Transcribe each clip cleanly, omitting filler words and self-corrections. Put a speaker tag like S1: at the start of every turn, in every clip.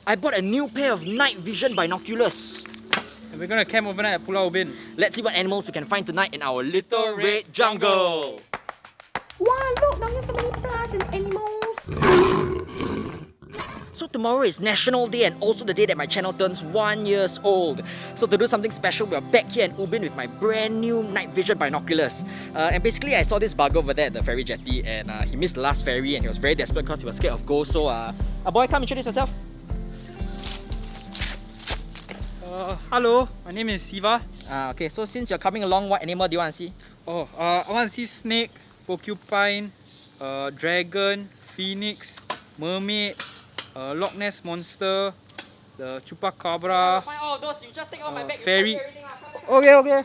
S1: I bought a new pair of night vision binoculars.
S2: And we're gonna camp overnight at Pulau Ubin.
S1: Let's see what animals we can find tonight in our little red jungle.
S3: Wow, look, now there's so many plants and animals.
S1: So tomorrow is National Day and also the day that my channel turns 1 year old. So to do something special, we are back here in Ubin with my brand new night vision binoculars. And basically I saw this bug over there at the ferry jetty, and he missed the last ferry and he was very desperate because he was scared of ghosts. So boy, come introduce yourself.
S2: Hello, my name is Siva.
S1: Okay, so since you're coming along, what animal do you want to see?
S2: I want to see snake, porcupine, dragon, phoenix, mermaid, Loch Ness monster, the chupacabra.
S1: Find all of those, you just take out my bag.
S2: Fairy. Okay.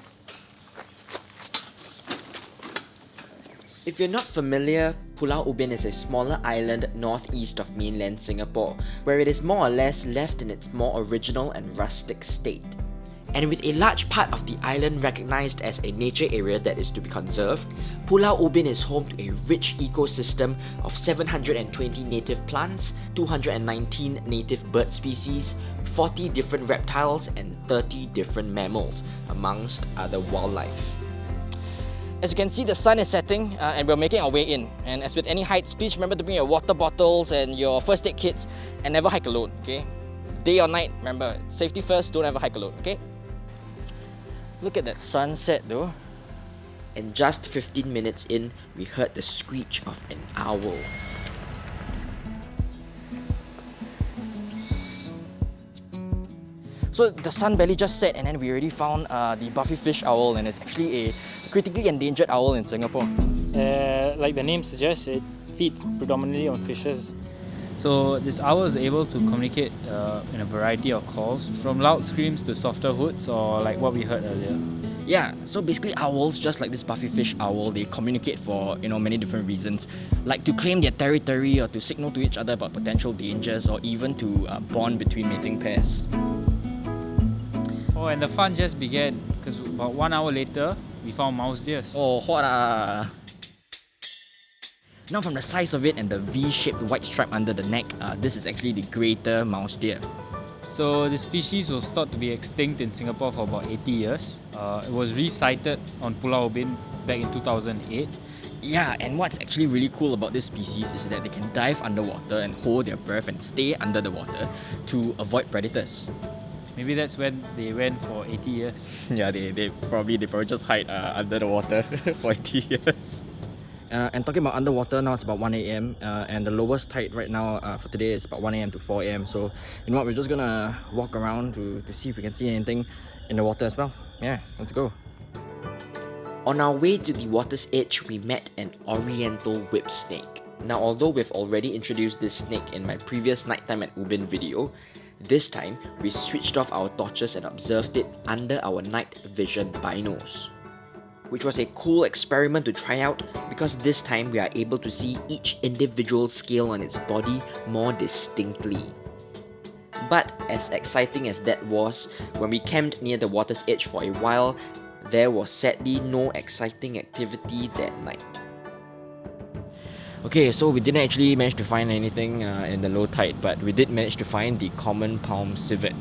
S1: If you're not familiar, Pulau Ubin is a smaller island northeast of mainland Singapore, where it is more or less left in its more original and rustic state. And with a large part of the island recognized as a nature area that is to be conserved, Pulau Ubin is home to a rich ecosystem of 720 native plants, 219 native bird species, 40 different reptiles, and 30 different mammals, amongst other wildlife. As you can see, the sun is setting and we're making our way in. And as with any heights, please remember to bring your water bottles and your first aid kits and never hike alone, okay? Day or night, remember, safety first, don't ever hike alone, okay? Look at that sunset though. And just 15 minutes in, we heard the screech of an owl. So the sun barely just set and then we already found the Buffy fish owl, and it's actually a critically endangered owl in Singapore.
S2: Like the name suggests, it feeds predominantly on fishes. So this owl is able to communicate in a variety of calls, from loud screams to softer hoots, or like what we heard earlier.
S1: Yeah, so basically owls, just like this Buffy fish owl, they communicate for many different reasons, like to claim their territory or to signal to each other about potential dangers, or even to bond between mating pairs.
S2: Oh, and the fun just began because about 1 hour later, we found Mousedeers.
S1: Oh, what Now from the size of it and the V-shaped white stripe under the neck, this is actually the Greater Mousedeer.
S2: So the species was thought to be extinct in Singapore for about 80 years. It was re-sighted on Pulau Ubin back in 2008.
S1: Yeah, and what's actually really cool about this species is that they can dive underwater and hold their breath and stay under the water to avoid predators.
S2: Maybe that's when they went for 80 years.
S1: Yeah, they probably just hide under the water for 80 years. And talking about underwater, now it's about 1 AM and the lowest tide right now for today is about 1 AM to 4 AM. So, you know what, we're just gonna walk around to see if we can see anything in the water as well. Yeah, let's go. On our way to the water's edge, we met an oriental whip snake. Now, although we've already introduced this snake in my previous nighttime at Ubin video, this time we switched off our torches and observed it under our night vision binos, which was a cool experiment to try out because this time we are able to see each individual scale on its body more distinctly. But as exciting as that was, when we camped near the water's edge for a while, there was sadly no exciting activity that night. Okay, so we didn't actually manage to find anything in the low tide, but we did manage to find the Common Palm Civet.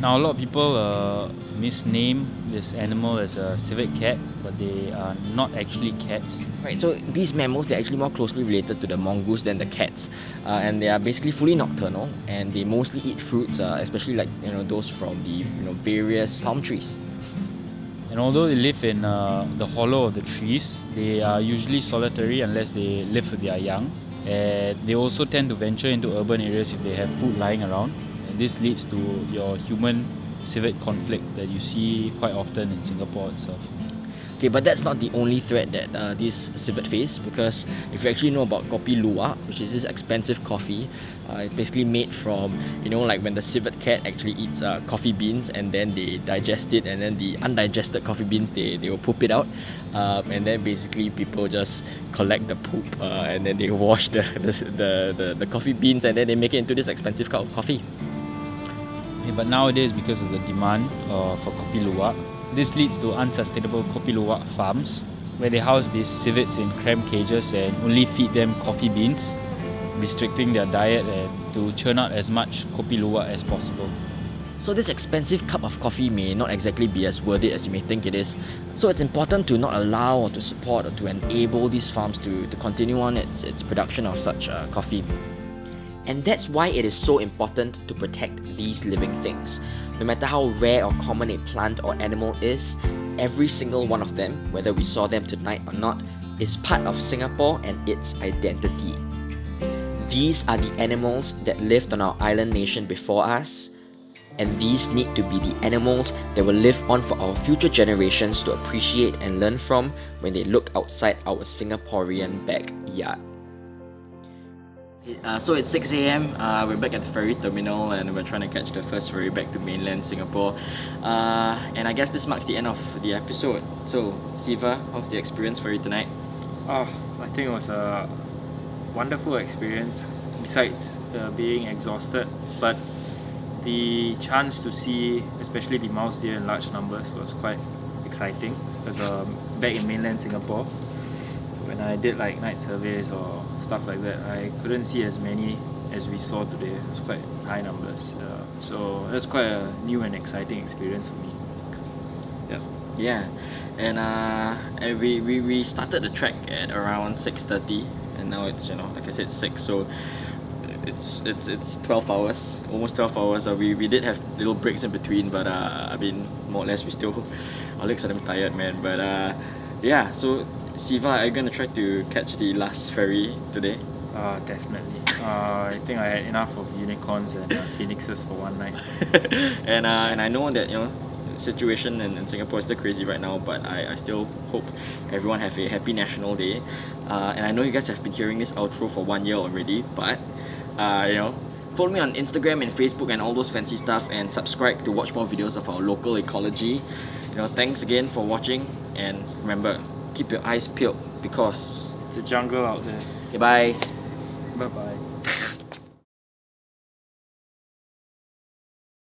S2: Now a lot of people misname this animal as a civet cat, but they are not actually cats.
S1: Right, so these mammals, they're actually more closely related to the mongoose than the cats, and they are basically fully nocturnal, and they mostly eat fruits, especially like those from the various palm trees.
S2: And although they live in the hollow of the trees, they are usually solitary unless they live with their young. And they also tend to venture into urban areas if they have food lying around. And this leads to your human-civet conflict that you see quite often in Singapore itself.
S1: Okay, but that's not the only threat that these civet face, because if you actually know about kopi luwak, which is this expensive coffee, it's basically made from, like when the civet cat actually eats coffee beans and then they digest it, and then the undigested coffee beans, they will poop it out, and then basically people just collect the poop and then they wash the coffee beans and then they make it into this expensive cup of coffee.
S2: Yeah, but nowadays, because of the demand for kopi luwak, this leads to unsustainable kopi luwak farms where they house these civets in cramped cages and only feed them coffee beans. restricting their diet and to churn out as much kopi luwak as possible.
S1: So this expensive cup of coffee may not exactly be as worth it as you may think it is. So it's important to not allow or to support or to enable these farms to continue on its production of such coffee. And that's why it is so important to protect these living things. No matter how rare or common a plant or animal is, every single one of them, whether we saw them tonight or not, is part of Singapore and its identity. These are the animals that lived on our island nation before us, and these need to be the animals that will live on for our future generations to appreciate and learn from when they look outside our Singaporean backyard. So it's 6 a.m. We're back at the ferry terminal and we're trying to catch the first ferry back to mainland Singapore. And I guess this marks the end of the episode. So, Siva, how's the experience for you tonight?
S4: I think it was a wonderful experience, besides being exhausted. But the chance to see, especially the Mousedeer in large numbers, was quite exciting. Because back in mainland Singapore, when I did like night surveys or stuff like that, I couldn't see as many as we saw today. It was quite high numbers. So that's quite a new and exciting experience for me.
S1: Yeah, and we started the trek at around 6:30, and now it's, like I said, 6. So it's 12 hours, almost 12 hours. We did have little breaks in between, but I mean, more or less we still, our legs are damn tired, man. But yeah, so Siva, are you gonna try to catch the last ferry today?
S4: Definitely. I think I had enough of unicorns and phoenixes for one night.
S1: And I know that the situation in Singapore is still crazy right now, but I still hope everyone have a happy National Day. And I know you guys have been hearing this outro for 1 year already, but follow me on Instagram and Facebook and all those fancy stuff, and subscribe to watch more videos of our local ecology. Thanks again for watching, and remember, keep your eyes peeled because
S4: It's a jungle out there.
S1: goodbye.
S4: Bye bye.